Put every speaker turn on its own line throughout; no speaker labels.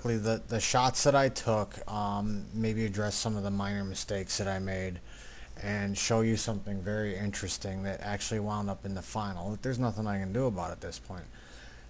The shots that I took, maybe address some of the minor mistakes that I made, and show you something very interesting that actually wound up in the final. There's nothing I can do about it at this point.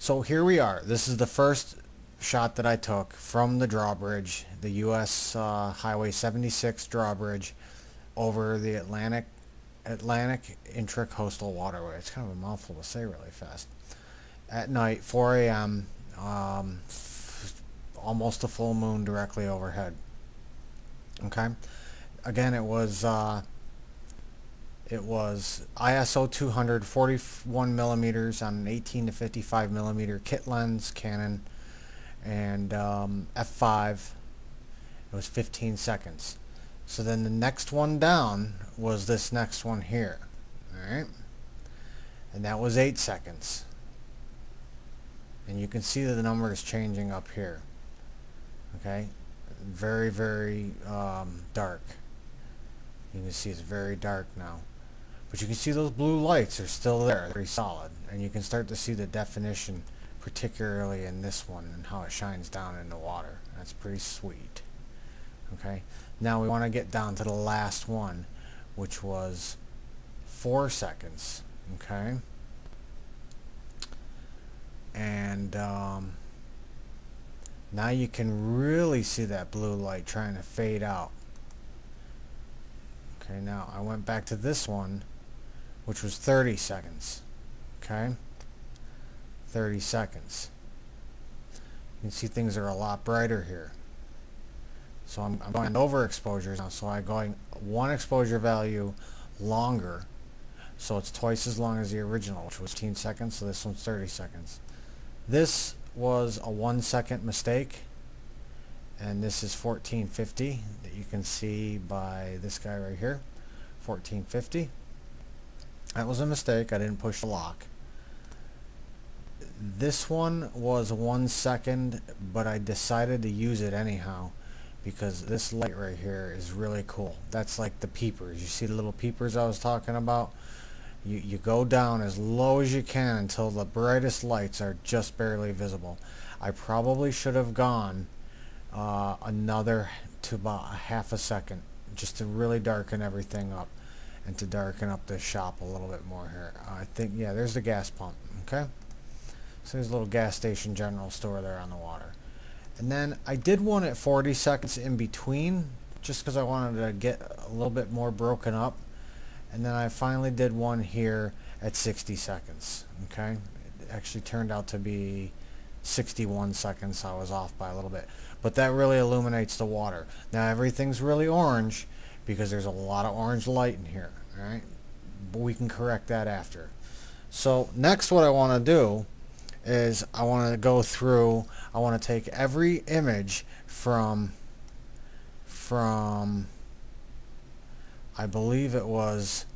So here we are. This is the first shot that I took from the drawbridge, the U.S. Highway 76 drawbridge over the Atlantic Intracoastal Waterway. It's kind of a mouthful to say really fast. At night, 4 a.m., almost a full moon directly overhead. Okay. Again, it was ISO 200, 41 millimeters on an 18 to 55 millimeter kit lens, Canon, and f5. It was 15 seconds. So then the next one down was this next one here. All right, and that was 8 seconds. And you can see that the number is changing up here. Okay, very, very dark. You can see it's very dark now. But you can see those blue lights are still there, very solid. And you can start to see the definition, particularly in this one, and how it shines down in the water. That's pretty sweet. Okay, now we want to get down to the last one, which was 4 seconds. Okay, and now you can really see that blue light trying to fade out. Okay, now I went back to this one, which was 30 seconds. Okay, 30 seconds. You can see things are a lot brighter here. So I'm going over exposures now, so I'm going one exposure value longer. So it's twice as long as the original, which was 15 seconds, so this one's 30 seconds. This was a 1 second mistake, and this is 1450 that you can see by this guy right here, 1450. That was a mistake. I didn't push the lock. This one was 1 second, but I decided to use it anyhow because this light right here is really cool. That's like the peepers. You see the little peepers I was talking about? You go down as low as you can until the brightest lights are just barely visible. I probably should have gone another to about a half a second just to really darken everything up and to darken up the shop a little bit more here. I think, yeah, there's the gas pump. Okay, so there's a little gas station general store there on the water. And then I did one at 40 seconds in between just because I wanted to get a little bit more broken up. And then I finally did one here at 60 seconds. Okay, it actually turned out to be 61 seconds, so I was off by a little bit. But that really illuminates the water. Now everything's really orange because there's a lot of orange light in here. Alright, but we can correct that after. So next what I want to do is I want to go through, I want to take every image from I believe it was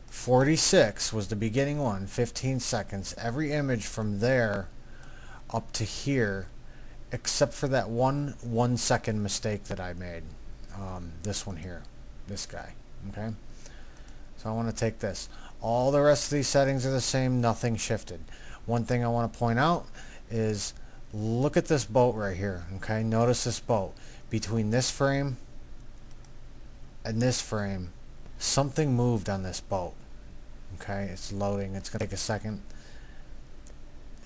46 was the beginning one, 15 seconds. Every image from there up to here, except for that one second mistake that I made. This one here, this guy. Okay, so I want to take this. All the rest of these settings are the same, nothing shifted. One thing I want to point out is look at this boat right here. Okay, notice this boat. Between this frame and this frame, something moved on this boat. Okay, it's loading. It's going to take a second.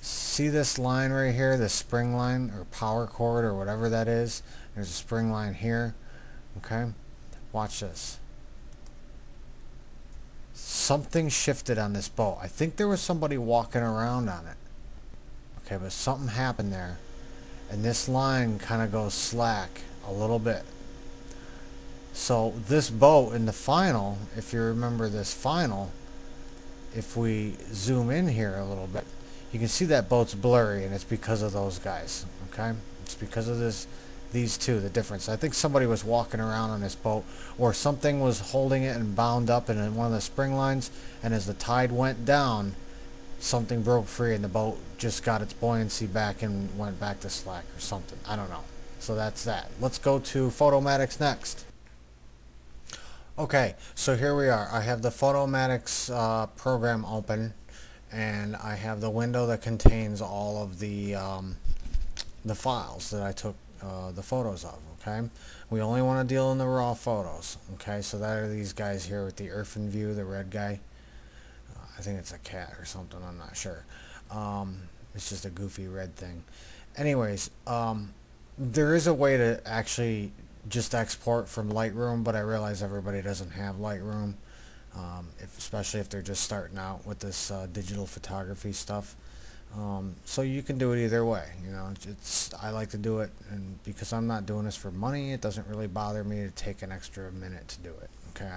See this line right here, this spring line or power cord or whatever that is? There's a spring line here. Okay, watch this. Something shifted on this boat. I think there was somebody walking around on it. Okay, but something happened there. And this line kind of goes slack a little bit. So this boat in the final, if you remember this final, if we zoom in here a little bit, you can see that boat's blurry, and it's because of those guys. Okay, it's because of these two, the difference. I think somebody was walking around on this boat, or something was holding it and bound up in one of the spring lines, and as the tide went down, something broke free and the boat just got its buoyancy back and went back to slack or something. I don't know. So that's that. Let's go to Photomatics next. Okay, so here we are. I have the Photomatics program open, and I have the window that contains all of the files that I took the photos of. Okay, we only want to deal in the raw photos. Okay, so that are these guys here with the earthen view, the red guy. I think it's a cat or something, I'm not sure. It's just a goofy red thing. Anyways, there is a way to actually just export from Lightroom, but I realize everybody doesn't have Lightroom, especially if they're just starting out with this digital photography stuff. So you can do it either way. You know, I like to do it, and because I'm not doing this for money, it doesn't really bother me to take an extra minute to do it. Okay,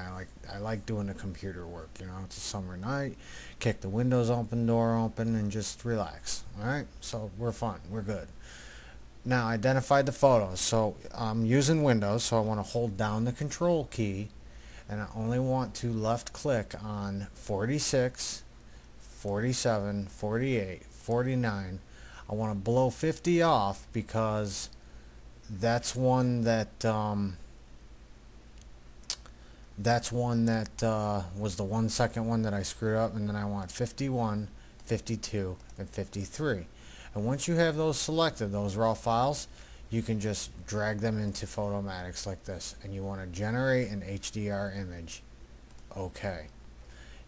I like doing the computer work. You know, it's a summer night, kick the windows open, door open, and just relax. All right, so we're fine, we're good. Now, identified the photos. So I'm using Windows, so I want to hold down the Control key, and I only want to left click on 46, 47, 48, 49. I want to blow 50 off because that's one that was the 1 second one that I screwed up, and then I want 51, 52, and 53. And once you have those selected, those raw files, you can just drag them into Photomatics like this, and you want to generate an HDR image. Okay.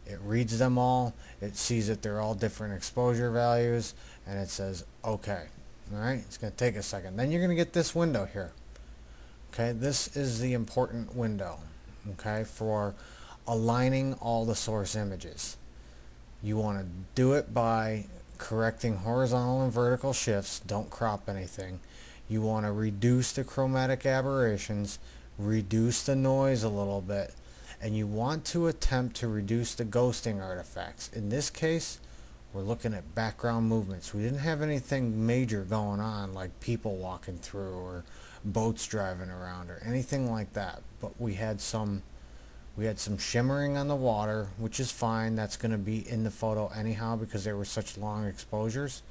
It reads them all, it sees that they're all different exposure values, and it says okay. Alright, it's going to take a second. Then you're going to get this window here. Okay, this is the important window, okay, for aligning all the source images. You want to do it by correcting horizontal and vertical shifts. Don't crop anything. You want to reduce the chromatic aberrations, reduce the noise a little bit, and you want to attempt to reduce the ghosting artifacts. In this case, we're looking at background movements. We didn't have anything major going on like people walking through or boats driving around or anything like that, but we had some shimmering on the water, which is fine. That's going to be in the photo anyhow because they were such long exposures.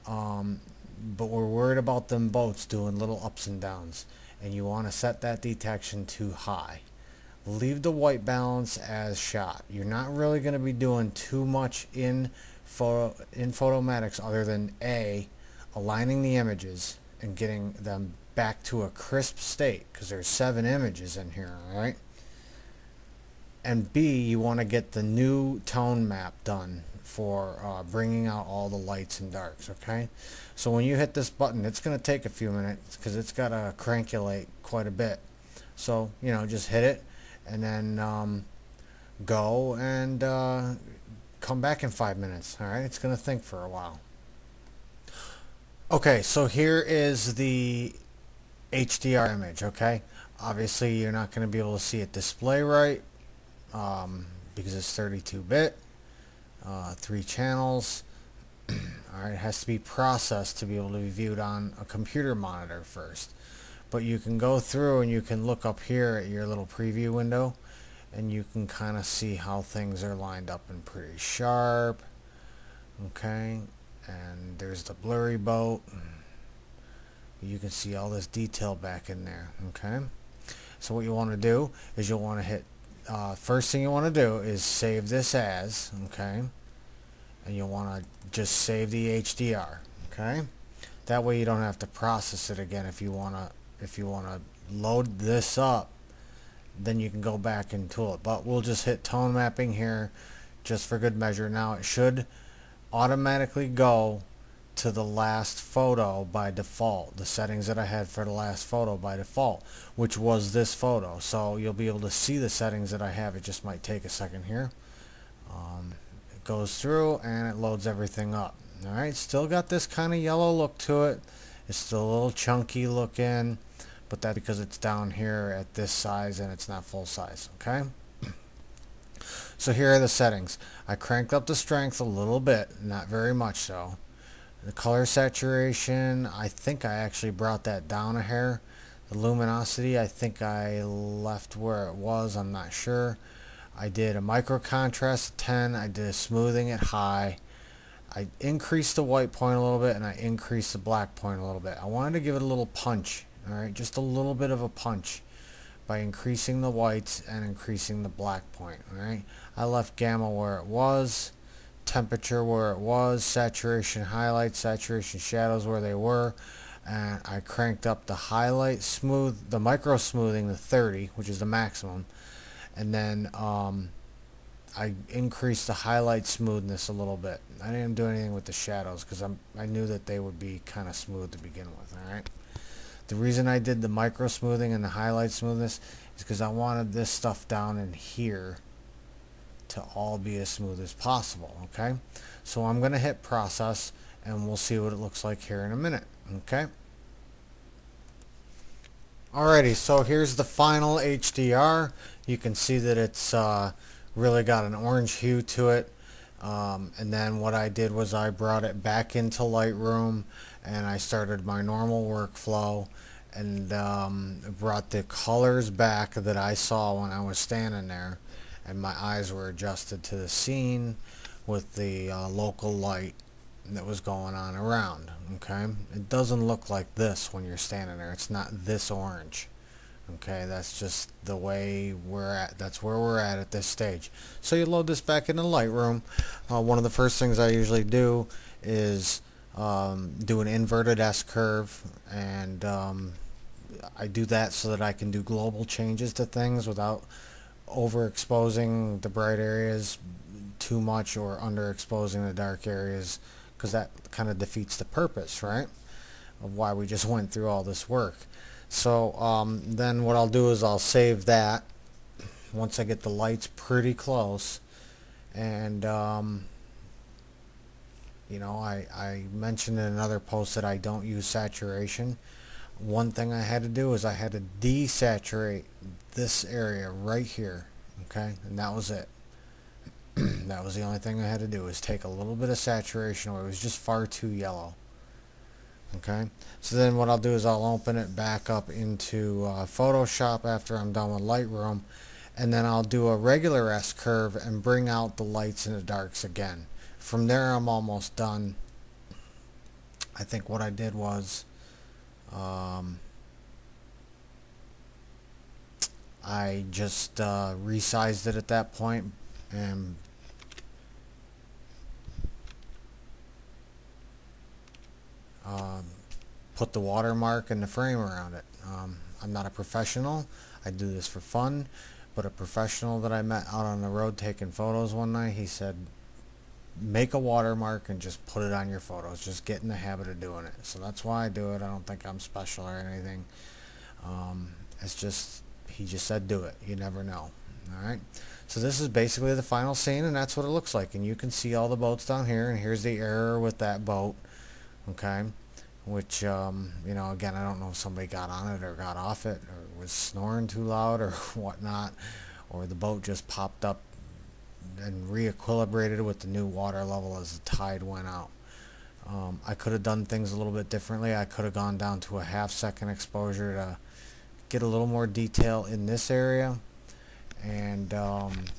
But we're worried about them boats doing little ups and downs, and you want to set that detection to high. Leave the white balance as shot. You're not really going to be doing too much in Photomatics other than A, aligning the images and getting them back to a crisp state, because there's 7 images in here, alright? And B, you want to get the new tone map done for bringing out all the lights and darks, okay? So when you hit this button, it's going to take a few minutes because it's got to crankulate quite a bit. So, you know, just hit it and then go and come back in 5 minutes, alright? It's going to think for a while. Okay, so here is the HDR image, okay? Obviously, you're not going to be able to see it display right because it's 32-bit, 3 channels. Alright, it has to be processed to be able to be viewed on a computer monitor first. But you can go through and you can look up here at your little preview window, and you can kind of see how things are lined up and pretty sharp. Okay, and there's the blurry boat. You can see all this detail back in there. Okay, so what you want to do is you'll want to hit first thing you want to do is save this as, okay, and you'll want to just save the HDR. Okay, that way you don't have to process it again. If you want to load this up, then you can go back and tool it. But we'll just hit tone mapping here just for good measure. Now it should automatically go to the last photo by default, the settings that I had for the last photo by default, which was this photo. So you'll be able to see the settings that I have. It just might take a second here. It goes through and it loads everything up. Alright, still got this kind of yellow look to it. It's still a little chunky looking, but that's because it's down here at this size and it's not full size. Okay, so here are the settings. I cranked up the strength a little bit, not very much so. The color saturation, I think I actually brought that down a hair. The luminosity, I think I left where it was, I'm not sure. I did a micro contrast at 10, I did a smoothing at high. I increased the white point a little bit and I increased the black point a little bit. I wanted to give it a little punch, alright, just a little bit of a punch by increasing the whites and increasing the black point, alright. I left gamma where it was, temperature where it was, saturation highlights, saturation shadows where they were. and I cranked up the highlight smooth, the micro smoothing to 30, which is the maximum, and then I increased the highlight smoothness a little bit. I didn't do anything with the shadows because I knew that they would be kind of smooth to begin with. All right. The reason I did the micro smoothing and the highlight smoothness is because I wanted this stuff down in here to all be as smooth as possible. Okay. So I'm going to hit process and we'll see what it looks like here in a minute. Okay. Alrighty, so here's the final HDR. You can see that it's really got an orange hue to it. And then what I did was I brought it back into Lightroom and I started my normal workflow and brought the colors back that I saw when I was standing there, and my eyes were adjusted to the scene with the local light that was going on around. Okay, it doesn't look like this when you're standing there. It's not this orange. Okay, that's just the way we're at. That's where we're at this stage. So you load this back into Lightroom. One of the first things I usually do is do an inverted S-curve, and I do that so that I can do global changes to things without overexposing the bright areas too much or underexposing the dark areas, because that kind of defeats the purpose, right, of why we just went through all this work. So then what I'll do is I'll save that once I get the lights pretty close. And you know, I mentioned in another post that I don't use saturation. One thing I had to do is I had to desaturate this area right here. Okay, and that was it. That was the only thing I had to do, is take a little bit of saturation away. It was just far too yellow. Okay, so then what I'll do is I'll open it back up into Photoshop after I'm done with Lightroom, and then I'll do a regular S-curve and bring out the lights and the darks again. From there I'm almost done. I think what I did was I just resized it at that point and put the watermark and the frame around it. I'm not a professional. I do this for fun, but a professional that I met out on the road taking photos one night, he said, make a watermark and just put it on your photos. Just get in the habit of doing it. So that's why I do it. I don't think I'm special or anything. It's just, he just said do it. You never know. Alright, so this is basically the final scene, and that's what it looks like. And you can see all the boats down here, and here's the error with that boat. Okay, which you know, again, I don't know if somebody got on it or got off it or was snoring too loud or whatnot, or the boat just popped up and re-equilibrated with the new water level as the tide went out. I could have done things a little bit differently. I could have gone down to a half-second exposure to get a little more detail in this area, and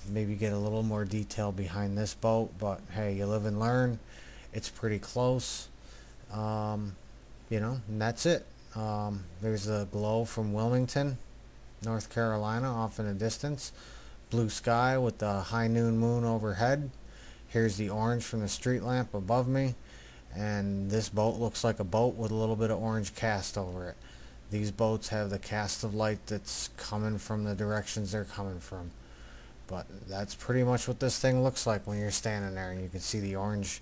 maybe get a little more detail behind this boat. But hey, you live and learn. It's pretty close. You know, and that's it. There's the glow from Wilmington, North Carolina, off in the distance. Blue sky with the high noon moon overhead. Here's the orange from the street lamp above me, and this boat looks like a boat with a little bit of orange cast over it. These boats have the cast of light that's coming from the directions they're coming from. But that's pretty much what this thing looks like when you're standing there, and you can see the orange,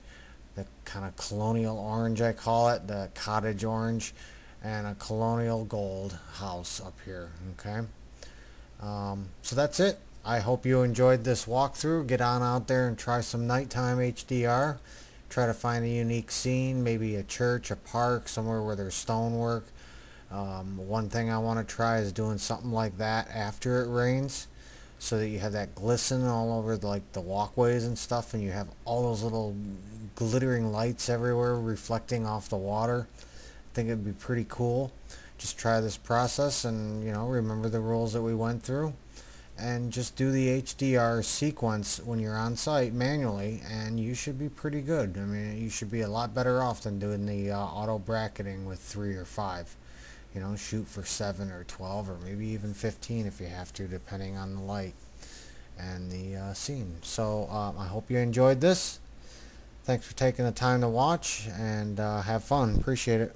the kind of colonial orange I call it, the cottage orange, and a colonial gold house up here. Okay, so that's it. I hope you enjoyed this walkthrough. Get on out there and try some nighttime HDR. Try to find a unique scene, maybe a church, a park, somewhere where there's stonework. One thing I want to try is doing something like that after it rains, so that you have that glisten all over like the walkways and stuff, and you have all those little glittering lights everywhere reflecting off the water. I think it'd be pretty cool. Just try this process, and you know, remember the rules that we went through, and just do the HDR sequence when you're on site manually, and you should be pretty good. I mean, you should be a lot better off than doing the auto bracketing with 3 or 5. You know, shoot for 7 or 12 or maybe even 15 if you have to, depending on the light and the scene. So I hope you enjoyed this. Thanks for taking the time to watch, and have fun. Appreciate it.